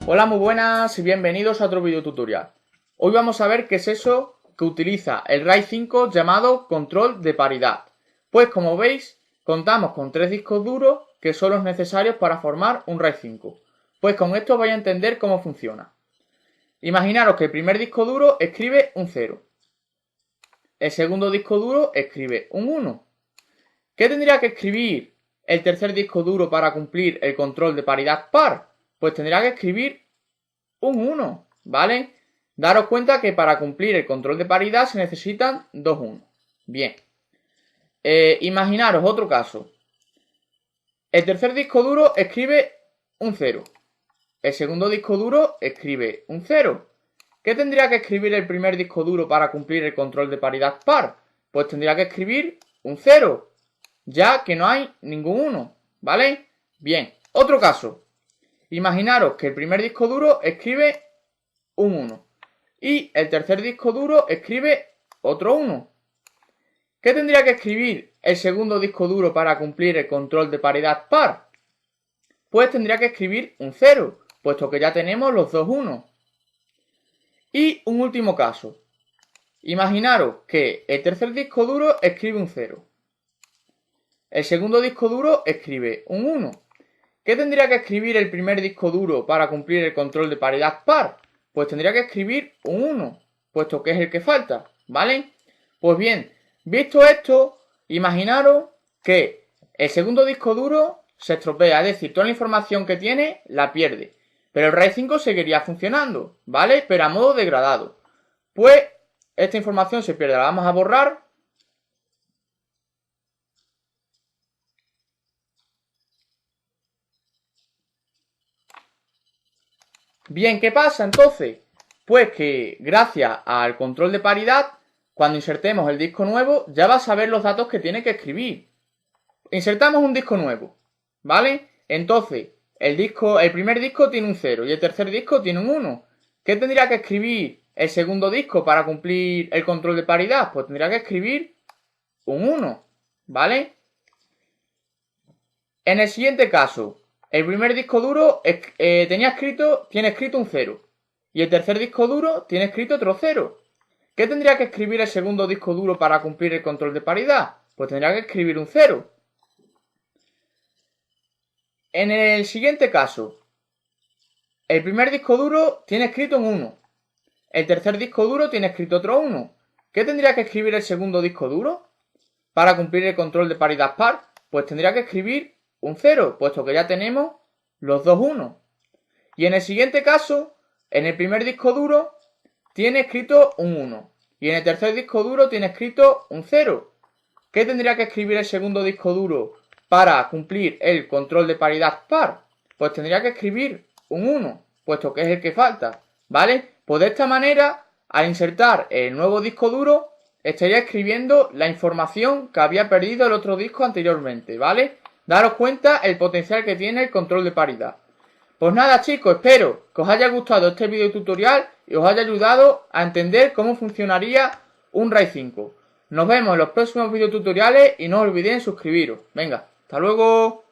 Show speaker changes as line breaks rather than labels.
Hola, muy buenas y bienvenidos a otro video tutorial. Hoy vamos a ver qué es eso que utiliza el RAID 5 llamado control de paridad. Pues como veis, contamos con 3 discos duros que son los necesarios para formar un RAID 5. Pues con esto vais a entender cómo funciona. Imaginaros que el primer disco duro escribe un 0. El segundo disco duro escribe un 1. ¿Qué tendría que escribir el tercer disco duro para cumplir el control de paridad par? Pues tendría que escribir un 1, ¿vale? Daros cuenta que para cumplir el control de paridad se necesitan dos 1. Bien. Imaginaros otro caso. El tercer disco duro escribe un 0. El segundo disco duro escribe un 0. ¿Qué tendría que escribir el primer disco duro para cumplir el control de paridad par? Pues tendría que escribir un 0, ya que no hay ningún 1, ¿vale? Bien, otro caso. Imaginaros que el primer disco duro escribe un 1 y el tercer disco duro escribe otro 1. ¿Qué tendría que escribir el segundo disco duro para cumplir el control de paridad par? Pues tendría que escribir un 0, puesto que ya tenemos los dos 1. Y un último caso. Imaginaros que el tercer disco duro escribe un 0. El segundo disco duro escribe un 1. ¿Qué tendría que escribir el primer disco duro para cumplir el control de paridad par? Pues tendría que escribir un 1, puesto que es el que falta, ¿vale? Pues bien, visto esto, imaginaros que el segundo disco duro se estropea, es decir, toda la información que tiene la pierde. Pero el RAID 5 seguiría funcionando, ¿vale? Pero a modo degradado. Pues esta información se pierde, la vamos a borrar. Bien, ¿qué pasa entonces? Pues que gracias al control de paridad, cuando insertemos el disco nuevo, ya va a saber los datos que tiene que escribir. Insertamos un disco nuevo, ¿vale? Entonces, el primer disco tiene un 0 y el tercer disco tiene un 1. ¿Qué tendría que escribir el segundo disco para cumplir el control de paridad? Pues tendría que escribir un 1, ¿vale? En el siguiente caso, el primer disco duro tiene escrito un 0 y el tercer disco duro tiene escrito otro 0. ¿Qué tendría que escribir el segundo disco duro para cumplir el control de paridad? Pues tendría que escribir un 0. En el siguiente caso, el primer disco duro tiene escrito un 1. El tercer disco duro tiene escrito otro 1. ¿Qué tendría que escribir el segundo disco duro para cumplir el control de paridad par? Pues tendría que escribir un 0, puesto que ya tenemos los dos 1. Y en el siguiente caso, en el primer disco duro tiene escrito un 1 y en el tercer disco duro tiene escrito un 0. ¿Qué tendría que escribir el segundo disco duro para cumplir el control de paridad par? Pues tendría que escribir un 1, puesto que es el que falta, ¿vale? Pues de esta manera, al insertar el nuevo disco duro, estaría escribiendo la información que había perdido el otro disco anteriormente, ¿vale? Daros cuenta el potencial que tiene el control de paridad. Pues nada chicos, espero que os haya gustado este video tutorial y os haya ayudado a entender cómo funcionaría un RAID 5. Nos vemos en los próximos videotutoriales y no olvidéis suscribiros. Venga, hasta luego.